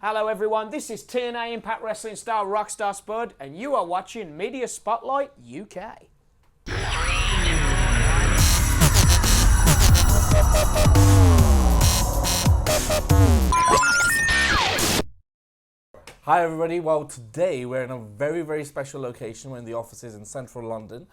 Hello everyone, this is TNA Impact Wrestling Star Rockstar Spud, and you are watching Media Spotlight UK. Hi everybody, well today we're in a very special location. We're in the offices in central London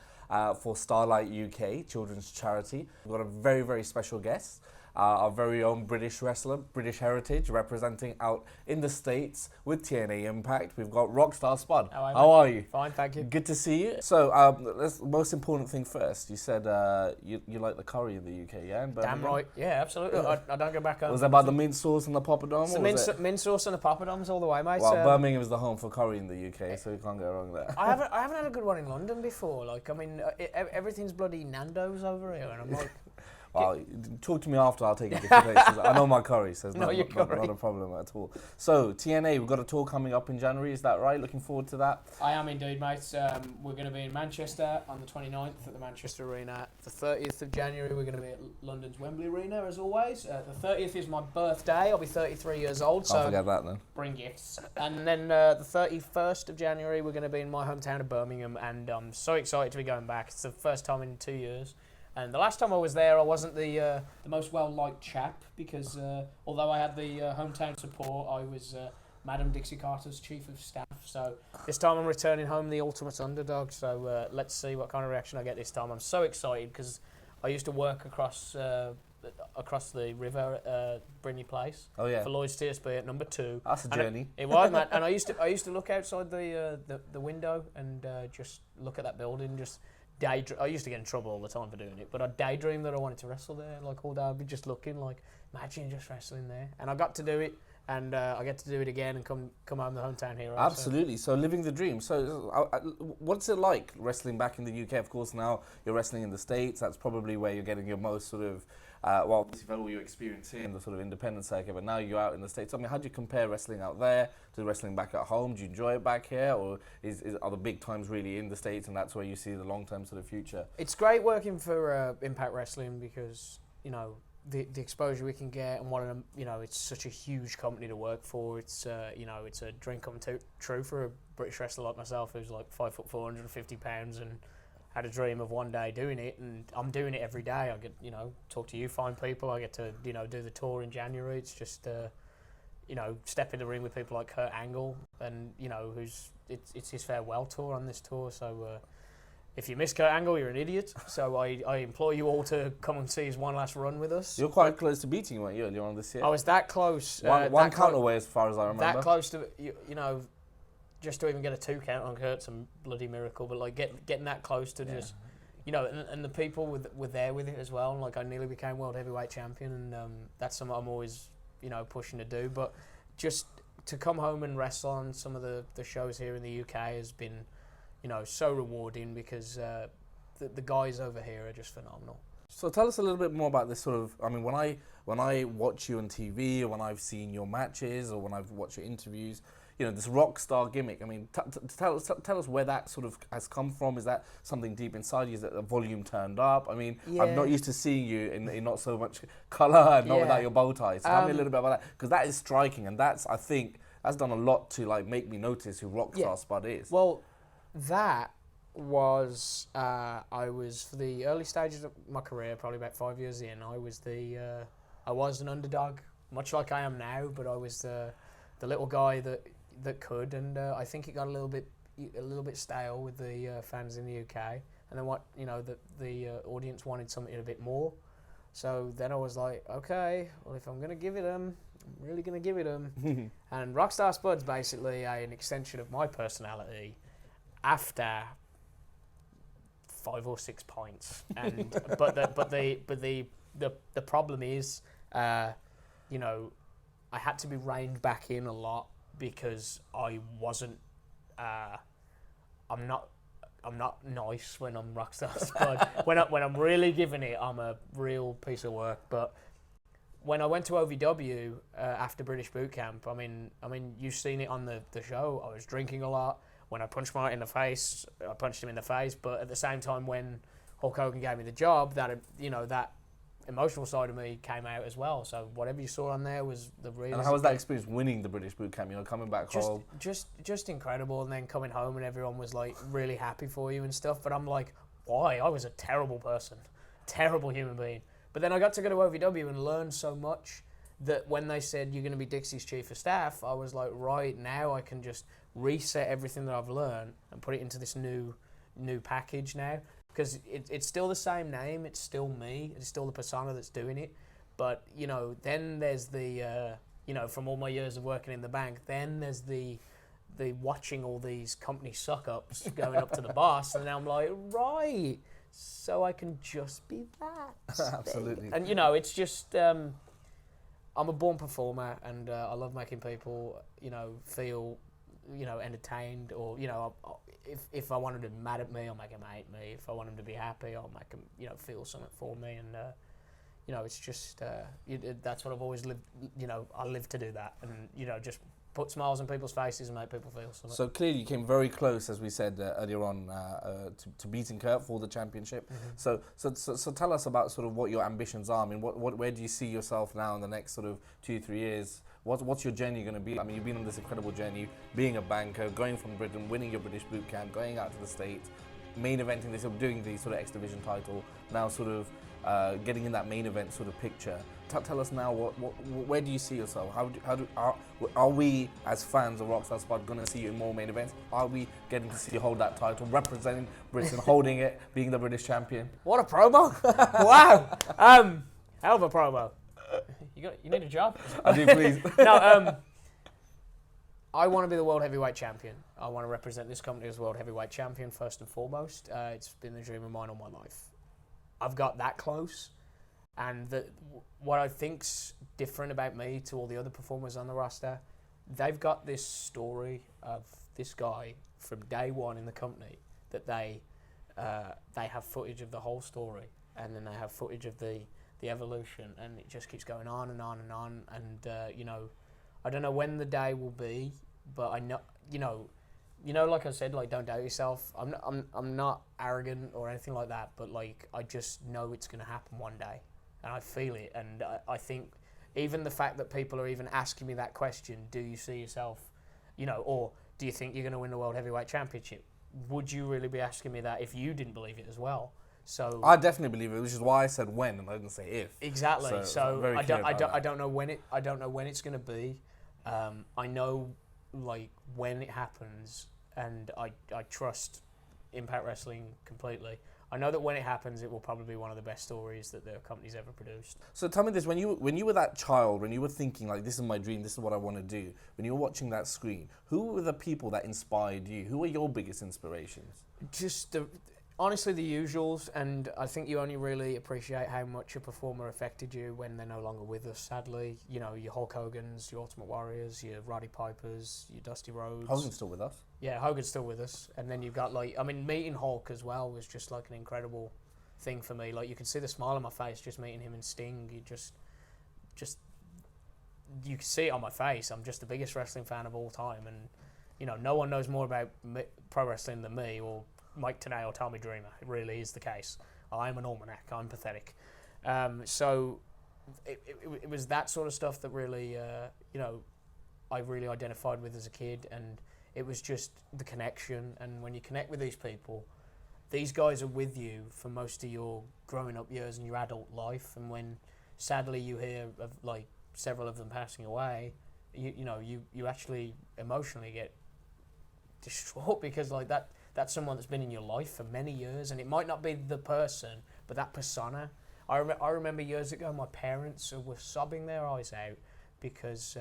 for Starlight UK, children's charity. We've got a very special guest, our very own British wrestler, British heritage, representing out in the States with TNA Impact. We've got Rockstar Spud. How are you? Fine, thank you. Good to see you. So, let's, most important thing first, you said you like the curry in the UK, yeah? Damn right, yeah, absolutely. I don't go back home. Was that about the mint sauce and the poppadom? It's the mint sauce and the poppadoms all the way, mate. Well, Birmingham is the home for curry in the UK, so you can't go wrong there. I haven't had a good one in London before. Like, I mean, everything's bloody Nando's over here, and I'm like... Well, talk to me after, I'll take you to different places. I know my curry, so it's not a problem at all. So, TNA, we've got a tour coming up in January, is that right? Looking forward to that? I am indeed, mate. We're going to be in Manchester on the 29th at the Manchester Arena. The 30th of January, we're going to be at London's Wembley Arena, as always. The 30th is my birthday. I'll be 33 years old, so... I'll forget that then. Bring gifts. And then the 31st of January, we're going to be in my hometown of Birmingham, and I'm so excited to be going back. It's the first time in 2 years. And the last time I was there, I wasn't the most well-liked chap because although I had the hometown support, I was Madam Dixie Carter's chief of staff. So this time I'm returning home the ultimate underdog. So let's see what kind of reaction I get this time. I'm so excited because I used to work across the river at Brinney Place. Oh yeah. For Lloyd's TSB at number 2. That's a journey. It was, man. And I used to look outside the window and just look at that building. I used to get in trouble all the time for doing it, but I daydreamed that I wanted to wrestle there. Like all day, I'd be just looking like, imagine just wrestling there. And I got to do it, and I get to do it again and come home the hometown hero. Absolutely. So living the dream. So what's it like wrestling back in the UK? Of course, now you're wrestling in the States. That's probably where you're getting your most sort of, you've had all your experience here in the sort of independent circuit, but now you're out in the States. I mean, how do you compare wrestling out there to wrestling back at home? Do you enjoy it back here, or are the big times really in the States and that's where you see the long-term sort of future? It's great working for Impact Wrestling because, you know, the exposure we can get and it's such a huge company to work for. It's, it's a dream come true for a British wrestler like myself who's like 5'4", 150 pounds and had a dream of one day doing it, and I'm doing it every day. I get, talk to you fine people. I get to, do the tour in January. It's just, step in the ring with people like Kurt Angle, and it's his farewell tour on this tour. So if you miss Kurt Angle, you're an idiot. So I implore you all to come and see his one last run with us. You're quite close to beating him, weren't you, earlier on this year? I was that close. One count away, as far as I remember. That close to, just to even get a 2 count on Kurt's a bloody miracle, but like getting that close to just, and the people were there with it as well. Like I nearly became world heavyweight champion, and that's something I'm always, pushing to do. But just to come home and wrestle on some of the shows here in the UK has been, so rewarding because the guys over here are just phenomenal. So tell us a little bit more about this sort of. I mean, when I watch you on TV, or when I've seen your matches, or when I've watched your interviews, this rock star gimmick. I mean, tell us where that sort of has come from. Is that something deep inside you? Is that the volume turned up? I mean, yeah. I'm not used to seeing you in not so much colour and not without your bow tie. So tell me a little bit about that, because that is striking, and I think that's done a lot to like make me notice who Rockstar Spud is. Well, that was I was for the early stages of my career, probably about 5 years in. I was an underdog, much like I am now, but I was the little guy that could, and I think it got a little bit stale with the fans in the UK, and then the audience wanted something a bit more. So then I was like, okay, well if I'm gonna give it I'm really gonna give it and Rockstar Spud's basically an extension of my personality after 5 or 6 points, and but the problem is, I had to be reined back in a lot because I wasn't. I'm not nice when I'm Rockstar Spud. when I'm really giving it, I'm a real piece of work. But when I went to OVW after British Boot Camp, I mean, you've seen it on the show. I was drinking a lot. When I punched Mark in the face, I punched him in the face. But at the same time, when Hulk Hogan gave me the job, that emotional side of me came out as well. So whatever you saw on there was the real. And how was that experience winning the British Boot Camp? You know, coming back home. Just incredible, and then coming home and everyone was like really happy for you and stuff. But I'm like, why? I was a terrible person, terrible human being. But then I got to go to OVW and learn so much that when they said you're going to be Dixie's chief of staff, I was like, right, now I can just reset everything that I've learned and put it into this new package now. Because it's still the same name, it's still me, it's still the persona that's doing it. But, you know, then there's the, you know, from all my years of working in the bank, then there's the watching all these company suck-ups going up to the boss, and I'm like, right, so I can just be that. Absolutely. And, you know, it's just, I'm a born performer, and I love making people, you know, feel, you know, entertained, or, you know, if I wanted them mad at me, I'll make them hate me. If I want them to be happy, I'll make them, you know, feel something for me. And, you know, it's just, that's what I've always lived, you know, I live to do that. And, you know, just put smiles on people's faces and make people feel something. So clearly you came very close, as we said earlier on, to beating Kurt for the championship. Mm-hmm. So tell us about sort of what your ambitions are. I mean, where do you see yourself now in the next sort of 2-3 years? What's your journey going to be? I mean, you've been on this incredible journey, being a banker, going from Britain, winning your British boot camp, going out to the States, main eventing this, doing the sort of X Division title, now sort of getting in that main event sort of picture. Tell us now, where do you see yourself? Are we, as fans of Rockstar Spud, going to see you in more main events? Are we getting to see you hold that title, representing Britain, holding it, being the British champion? What a promo! Wow! Hell of a promo. You need a job? I do, please. No, I want to be the World Heavyweight Champion. I want to represent this company as World Heavyweight Champion first and foremost. It's been the dream of mine all my life. I've got that close, and what I think's different about me to all the other performers on the roster, they've got this story of this guy from day one in the company that they have footage of the whole story, and then they have footage of the evolution, and it just keeps going on and on and on. And you know, I don't know when the day will be, but I know, you know, like I said, like, don't doubt yourself. I'm not arrogant or anything like that, but like, I just know it's going to happen one day, and I feel it. And I think even the fact that people are even asking me that question, do you see yourself, you know, or do you think you're going to win the World Heavyweight Championship? Would you really be asking me that if you didn't believe it as well? So I definitely believe it, which is why I said when and I didn't say if. Exactly. So I don't know when it's going to be. I know like when it happens, and I trust Impact Wrestling completely. I know that when it happens, it will probably be one of the best stories that the company's ever produced. So tell me this: when you were that child, when you were thinking like, this is my dream, this is what I want to do, when you were watching that screen, who were the people that inspired you? Who were your biggest inspirations? Just honestly, the usuals, and I think you only really appreciate how much a performer affected you when they're no longer with us, sadly. You know, your Hulk Hogan's, your Ultimate Warriors, your Roddy Pipers, your Dusty Rhodes. Hogan's still with us. Yeah, Hogan's still with us. And then you've got, like, I mean, meeting Hulk as well was just, like, an incredible thing for me. Like, you can see the smile on my face just meeting him and Sting. You just you can see it on my face. I'm just the biggest wrestling fan of all time. And, you know, no one knows more about pro wrestling than me, or Mike Tenay or Tommy Dreamer. It really is the case. I'm an almanac. I'm pathetic. So it was that sort of stuff that really, you know, I really identified with as a kid, and it was just the connection. And when you connect with these people, these guys are with you for most of your growing up years and your adult life. And when sadly you hear of like several of them passing away, you know, you actually emotionally get distraught, because like that's someone that's been in your life for many years, and it might not be the person, but that persona. I remember years ago, my parents were sobbing their eyes out because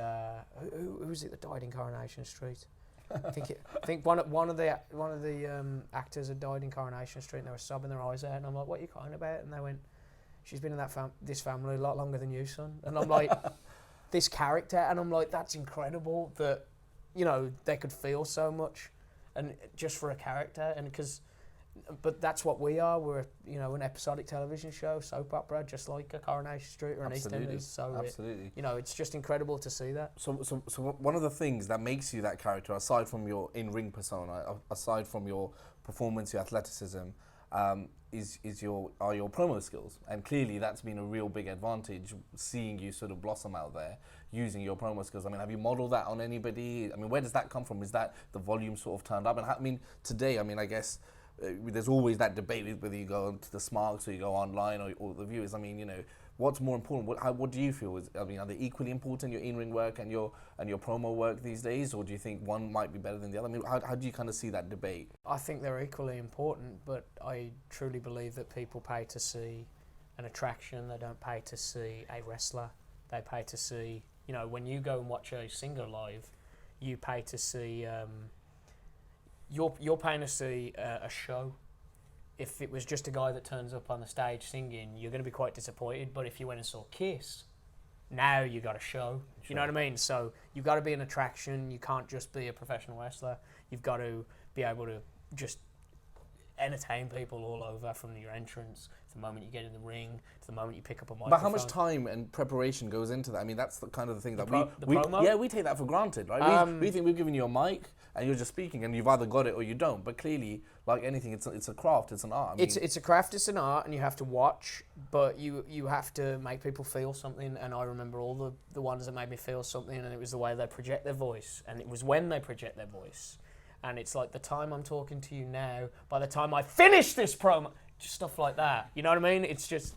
who was it that died in Coronation Street? I think one of the actors had died in Coronation Street, and they were sobbing their eyes out, and I'm like, what are you crying about? And they went, she's been in this family a lot longer than you, son. And I'm like, this character, and I'm like, that's incredible that, you know, they could feel so much, and just for a character, and but that's what we are. We're, you know, an episodic television show, soap opera, just like a Coronation Street or an EastEnders. So absolutely, you know, it's just incredible to see that. So one of the things that makes you that character, aside from your in-ring persona, aside from your performance, your athleticism, is your promo skills, and clearly that's been a real big advantage, seeing you sort of blossom out there using your promo skills. I mean, have you modeled that on anybody? I mean, where does that come from? Is that the volume sort of turned up? And I mean, today, I mean, I guess there's always that debate with whether you go to the Smarks or you go online or the viewers. I mean, you know, what's more important? What do you feel is? I mean, are they equally important, your in-ring work and your promo work these days, or do you think one might be better than the other? I mean, how do you kind of see that debate? I think they're equally important, but I truly believe that people pay to see an attraction. They don't pay to see a wrestler. They pay to see, you know, when you go and watch a singer live, you pay to see. You're paying to see a show. If it was just a guy that turns up on the stage singing, you're going to be quite disappointed. But if you went and saw Kiss, now you got a show. Sure. You know what I mean? So you've got to be an attraction. You can't just be a professional wrestler. You've got to be able to just entertain people all over, from your entrance to the moment you get in the ring to the moment you pick up a microphone. But how much time and preparation goes into that? I mean, that's the kind of the thing that we promo? we take that for granted, right? We think we've given you a mic and you're just speaking, and you've either got it or you don't. But clearly, like anything, it's a craft, it's an art. I mean, it's a craft, it's an art, and you have to watch, but you have to make people feel something. And I remember all the ones that made me feel something, and it was the way they project their voice, and it was when they project their voice. And it's like, the time I'm talking to you now, by the time I finish this promo, just stuff like that. You know what I mean? It's just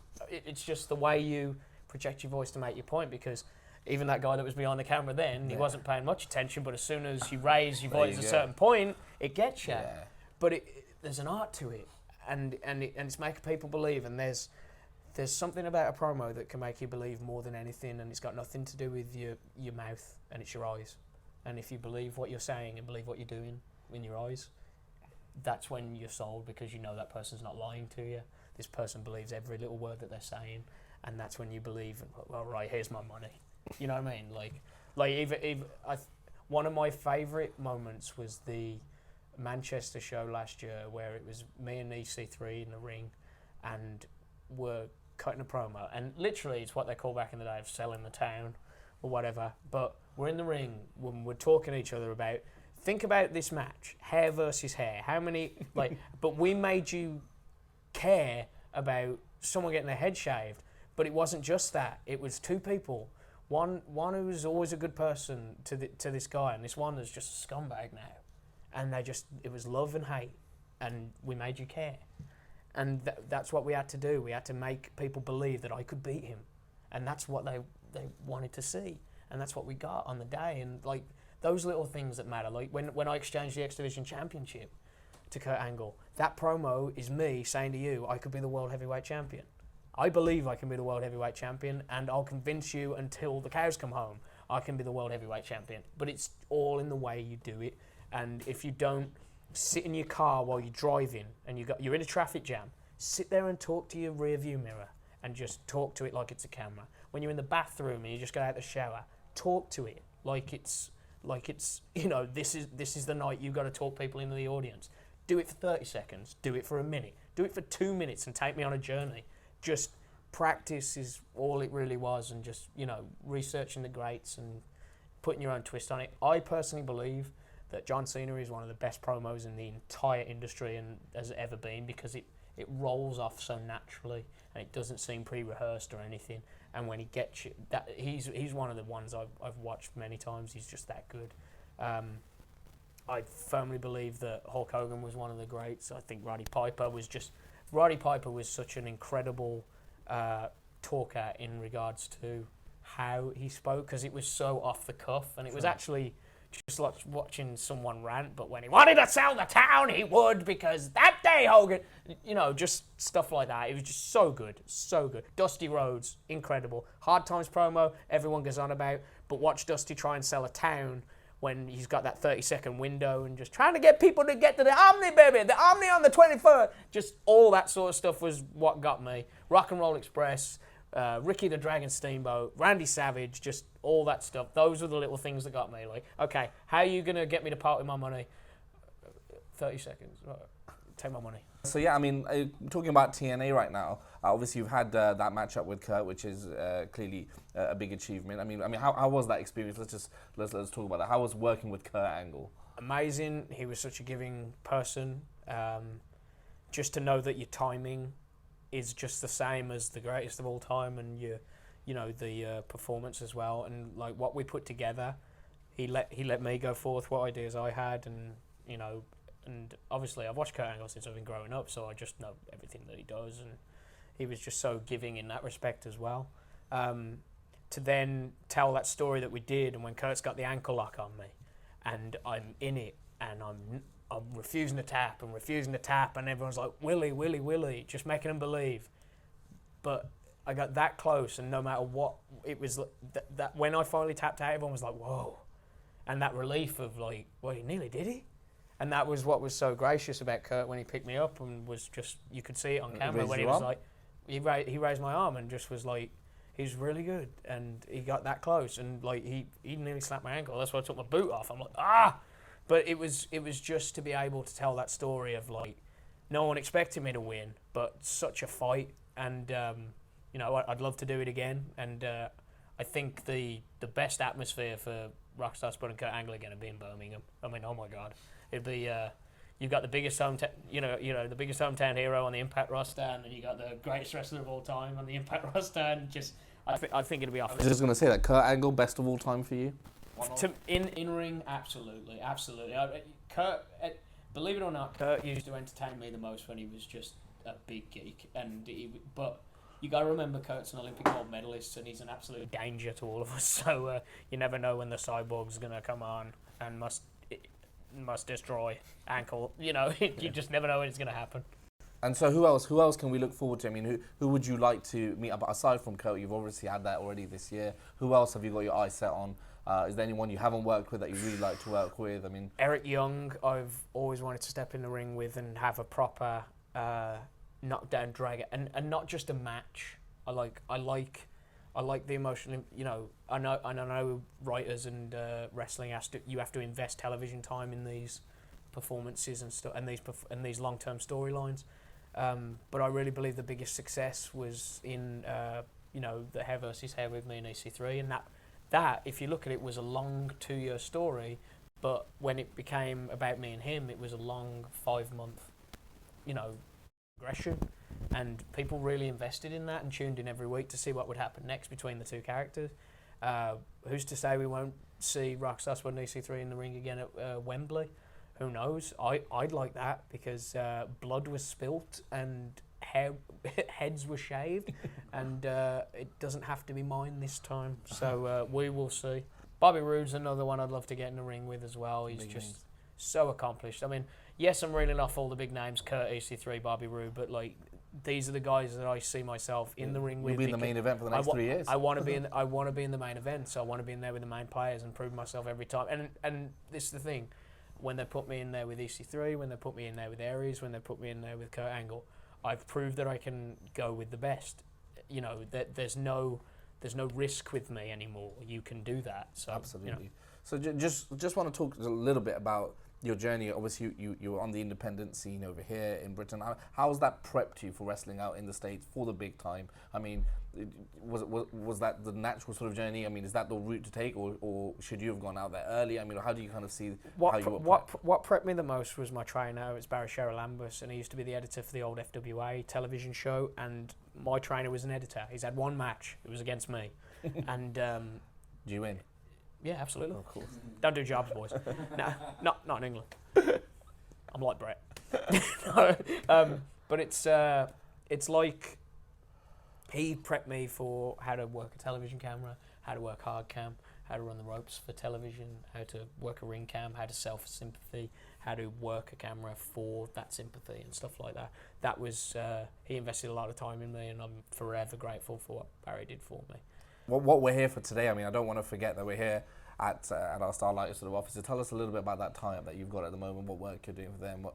the way you project your voice to make your point, because even that guy that was behind the camera then, he wasn't paying much attention, but as soon as you raise your voice at a certain point, it gets you. Yeah. But there's an art to it, and it's making people believe, and there's something about a promo that can make you believe more than anything, and it's got nothing to do with your mouth, and it's your eyes. And if you believe what you're saying and believe what you're doing in your eyes, that's when you're sold, because you know that person's not lying to you. This person believes every little word that they're saying, and that's when you believe, well, right, here's my money. You know what I mean? One of my favourite moments was the Manchester show last year, where it was me and EC3 in the ring, and we're cutting a promo, and literally it's what they call back in the day of selling the town or whatever, but we're in the ring when we're talking to each other about, think about this match, hair versus hair, how many, but we made you care about someone getting their head shaved, but it wasn't just that, it was two people, one who was always a good person to this guy, and this one that's just a scumbag now, and it was love and hate, and we made you care, and that's what we had to do. We had to make people believe that I could beat him, and that's what they wanted to see, and that's what we got on the day. And like those little things that matter, like when I exchanged the X Division Championship to Kurt Angle, that promo is me saying to you, I could be the World Heavyweight Champion. I believe I can be the World Heavyweight Champion, and I'll convince you until the cows come home I can be the World Heavyweight Champion. But it's all in the way you do it, and if you don't sit in your car while you're driving and you're in a traffic jam, sit there and talk to your rear view mirror and just talk to it like it's a camera. When you're in the bathroom and you just get out of the shower, talk to it like it's you know, this is the night you've got to talk people into the audience. Do it for 30 seconds, do it for a minute, do it for 2 minutes, and take me on a journey. Just practice is all it really was, and just, you know, researching the greats and putting your own twist on it. I personally believe that John Cena is one of the best promos in the entire industry and has ever been, because it rolls off so naturally and it doesn't seem pre-rehearsed or anything. And when he gets you, he's one of the ones I've watched many times. He's just that good. I firmly believe that Hulk Hogan was one of the greats. I think Roddy Piper was such an incredible talker in regards to how he spoke, because it was so off the cuff, and it was actually just like watching someone rant, but when he wanted to sell the town, he would, because that day Hogan, you know, just stuff like that. It was just so good, so good. Dusty Rhodes, incredible. Hard Times promo, everyone goes on about, but watch Dusty try and sell a town when he's got that 30-second window and just trying to get people to get to the Omni, baby, the Omni on the 23rd. Just all that sort of stuff was what got me. Rock and Roll Express, Ricky the Dragon Steamboat, Randy Savage, just all that stuff. Those were the little things that got me. Like, okay, how are you going to get me to part with my money? 30 seconds. Take my money. So yeah, I mean, talking about TNA right now, obviously you've had that matchup with Kurt, which is clearly a big achievement. I mean, how was that experience? Let's talk about that. How was working with Kurt Angle? Amazing. He was such a giving person. just to know that your timing is just the same as the greatest of all time, and the performance as well, and like what we put together, he let me go forth what ideas I had, and obviously I've watched Kurt Angle since I've been growing up, so I just know everything that he does, and he was just so giving in that respect as well. To then tell that story that we did, and when Kurt's got the ankle lock on me, and I'm in it, and I'm refusing to tap, and everyone's like, Willie, just making them believe. But I got that close, and no matter what, it was that when I finally tapped out, everyone was like, whoa. And that relief of like, well, he nearly did it. And that was what was so gracious about Kurt when he picked me up, and was just, you could see it on camera when he was like, he raised my arm and just was like, he's really good. And he got that close, and like he nearly slapped my ankle. That's why I took my boot off. I'm like, ah! But it was just to be able to tell that story of like, no one expected me to win, but such a fight, and I'd love to do it again. And I think the best atmosphere for Rockstar Spud and Kurt Angle again would be in Birmingham. I mean, oh my God, it'd be you've got the biggest hometown, the biggest hometown hero on the Impact roster, and then you got the greatest wrestler of all time on the Impact roster, and just I think it'd be off. I was just gonna say that Kurt Angle, best of all time for you. In ring, absolutely. Kurt, believe it or not, Kurt used to entertain me the most when he was just a big geek, but you got to remember Kurt's an Olympic gold medalist, and he's an absolute danger to all of us. So you never know when the cyborg's gonna come on and must destroy ankle. You just never know when it's gonna happen. And so who else can we look forward to? I mean, who would you like to meet up? Aside from Kurt, you've obviously had that already this year. Who else have you got your eyes set on? Is there anyone you haven't worked with that you really like to work with? I mean, Eric Young, I've always wanted to step in the ring with and have a proper knockdown drag, and not just a match. I like the emotional. I know writers and wrestling you have to invest television time in these performances and stuff, and these long-term storylines. But I really believe the biggest success was in the hair versus hair with me and EC3, and that if you look at it was a long 2-year story, but when it became about me and him, it was a long 5-month progression, and people really invested in that and tuned in every week to see what would happen next between the two characters. Who's to say we won't see Rockstar Spud and EC3 in the ring again at Wembley? Who knows? I'd like that, because blood was spilt and heads were shaved, and it doesn't have to be mine this time. So we will see. Bobby Roode's another one I'd love to get in the ring with as well. He's just so accomplished. I mean, yes, I'm reeling off all the big names, Kurt, EC3, Bobby Roode, but like, these are the guys that I see myself in the ring with. You'll be in the main event for the next 3 years. I want to be in the main event, so I want to be in there with the main players and prove myself every time. And this is the thing. When they put me in there with EC3, when they put me in there with Aries, when they put me in there with Kurt Angle, I've proved that I can go with the best. That there's no risk with me anymore. You can do that. So absolutely. So just want to talk a little bit about your journey. Obviously, you were on the independent scene over here in Britain. How has that prepped you for wrestling out in the States for the big time? I mean, was that the natural sort of journey? I mean, is that the route to take, or should you have gone out there early? I mean, how do you kind of see how you were prepped? What prepped me the most was my trainer. It's Barry Sherrill-Lambus, and he used to be the editor for the old FWA television show, and my trainer was an editor. He's had one match. It was against me. And do you win? Yeah, absolutely. Of course. Don't do jobs, boys. No, not in England. I'm like Brett. But it's like he prepped me for how to work a television camera, how to work hard cam, how to run the ropes for television, how to work a ring cam, how to sell for sympathy, how to work a camera for that sympathy and stuff like that. That was he invested a lot of time in me, and I'm forever grateful for what Barry did for me. What we're here for today, I mean, I don't want to forget that we're here at our Starlight sort of office. So tell us a little bit about that tie-up that you've got at the moment, what work you're doing for them,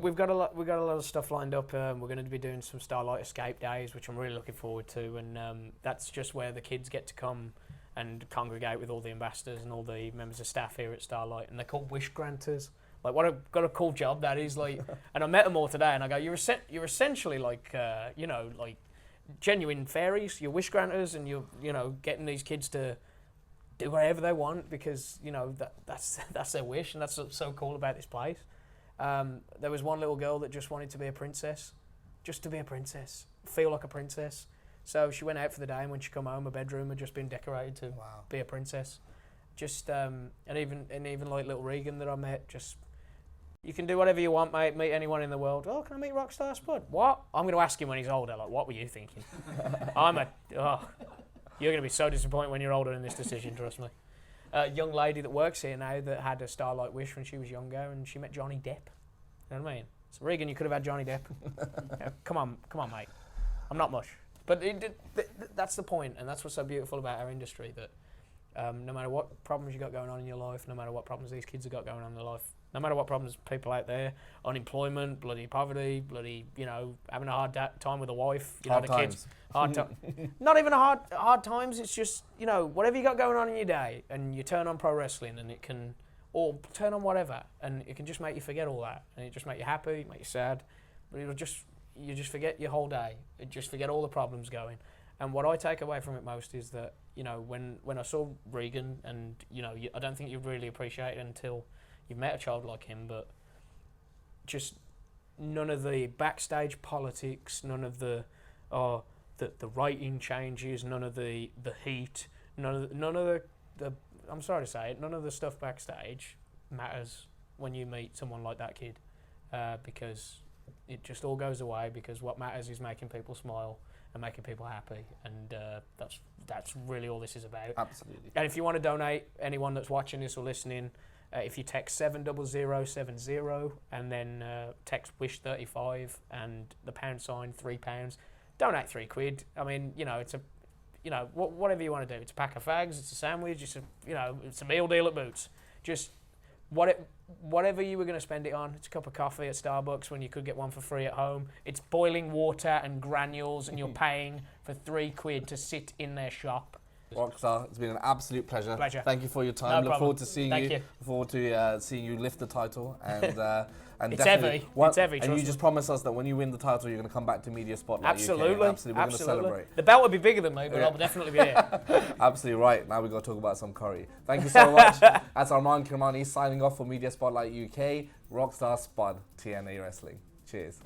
we've got a lot of stuff lined up. We're going to be doing some Starlight Escape Days, which I'm really looking forward to, and that's just where the kids get to come and congregate with all the ambassadors and all the members of staff here at Starlight, and they're called wish granters. Like, got a cool job that is, like. And I met them all today, and I go, you're essentially like like genuine fairies. You're wish granters, and you're getting these kids to do whatever they want, because that's their wish, and that's what's so cool about this place. There was one little girl that just wanted to be a princess, just to be a princess, feel like a princess. So she went out for the day, and when she come home, her bedroom had just been decorated to be a princess. Just and even like little Regan that I met, just you can do whatever you want, mate. Meet anyone in the world. Oh, can I meet Rockstar Spud? What? I'm going to ask him when he's older. Like, what were you thinking? You're going to be so disappointed when you're older in this decision. Trust me. A young lady that works here now that had a Starlight wish when she was younger, and she met Johnny Depp. You know what I mean? So Regan, you could have had Johnny Depp. Come on, mate. I'm not much. But that's the point, and that's what's so beautiful about our industry, that no matter what problems you got going on in your life, no matter what problems these kids have got going on in their life, no matter what problems people out there, unemployment, bloody poverty, bloody, having a hard time with a wife, hard the times. kids, hard time. Not even hard times, it's just, whatever you got going on in your day, and you turn on pro wrestling, and it can, or turn on whatever, and it can just make you forget all that, and it just make you happy, make you sad, but you just forget your whole day. You just forget all the problems going. And what I take away from it most is that, when I saw Regan, and, I don't think you'd really appreciate it until you've met a child like him, but just none of the backstage politics, none of the rating changes, none of the heat, none of the I'm sorry to say it, none of the stuff backstage matters when you meet someone like that kid, because it just all goes away, because what matters is making people smile and making people happy, and that's really all this is about. Absolutely. And if you want to donate, anyone that's watching this or listening, if you text 70070 and then text wish35 and the £, £3, donate £3. I mean, it's whatever you want to do. It's a pack of fags, it's a sandwich, it's a meal deal at Boots. Just whatever you were going to spend it on. It's a cup of coffee at Starbucks when you could get one for free at home. It's boiling water and granules, and you're paying for £3 to sit in their shop. Rockstar, it's been an absolute pleasure. Pleasure. Thank you for your time. No Look problem. forward to seeing Thank you. you. Look forward to seeing you lift the title. And It's definitely, heavy. It's heavy, And you trust just me. promised us that when you win the title, you're going to come back to Media Spotlight Absolutely. UK. Absolutely. We're going to celebrate. The belt would be bigger than me, but I'll definitely be here. Absolutely right. Now we've got to talk about some curry. Thank you so much. That's Armaan Kirmani signing off for Media Spotlight UK. Rockstar Spud, TNA Wrestling. Cheers.